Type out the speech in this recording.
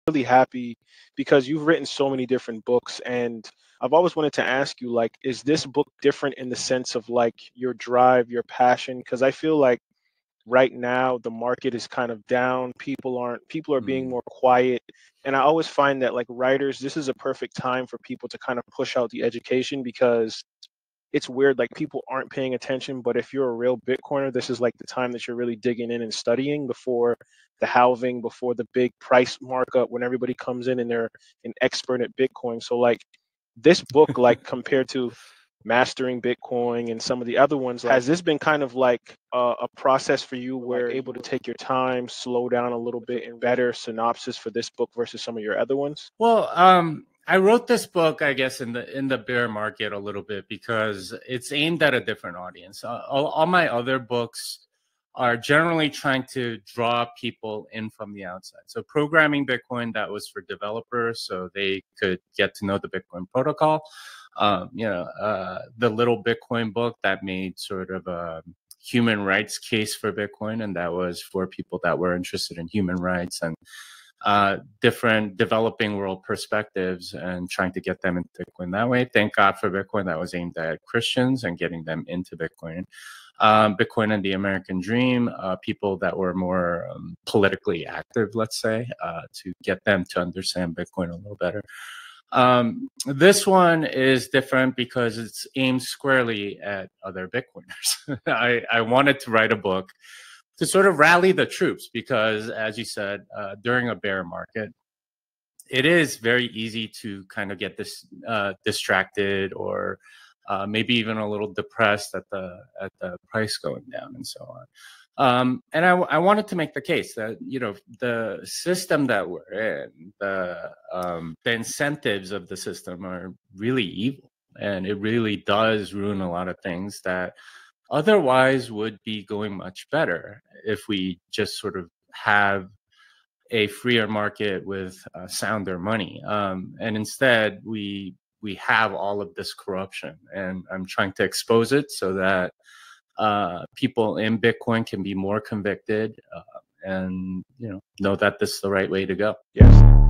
really happy because you've written so many different books, and I've always wanted to ask you, like, is this book different in the sense of like your drive, your passion? Because I feel like right now the market is kind of down. People are being Mm. more quiet. And I always find that like writers, this is a perfect time for people to kind of push out the education because it's weird, like people aren't paying attention, but if you're a real Bitcoiner, this is like the time that you're really digging in and studying before the halving, before the big price markup, when everybody comes in and they're an expert at Bitcoin. So like this book, like compared to mastering Bitcoin and some of the other ones, like, has this been kind of like a process for you where you're able to take your time, slow down a little bit, and better synopsis for this book versus some of your other ones? Well, I wrote this book, I guess, in the bear market a little bit because it's aimed at a different audience. All my other books are generally trying to draw people in from the outside. So programming Bitcoin, that was for developers so they could get to know the Bitcoin protocol. The Little Bitcoin book that made sort of a human rights case for Bitcoin, and that was for people that were interested in human rights and different developing world perspectives and trying to get them into Bitcoin that way. Thank God for Bitcoin, that was aimed at Christians and getting them into Bitcoin. Bitcoin and the American Dream, people that were more politically active, let's say, to get them to understand Bitcoin a little better. This one is different because it's aimed squarely at other Bitcoiners. I wanted to write a book to sort of rally the troops because, as you said, during a bear market, it is very easy to kind of get this distracted or maybe even a little depressed at the price going down and so on. And I wanted to make the case that, you know, the system that we're in, the incentives of the system are really evil, and it really does ruin a lot of things that otherwise would be going much better if we just sort of have a freer market with sounder money. And instead, we have all of this corruption, and I'm trying to expose it so that people in Bitcoin can be more convicted and know that this is the right way to go. Yes.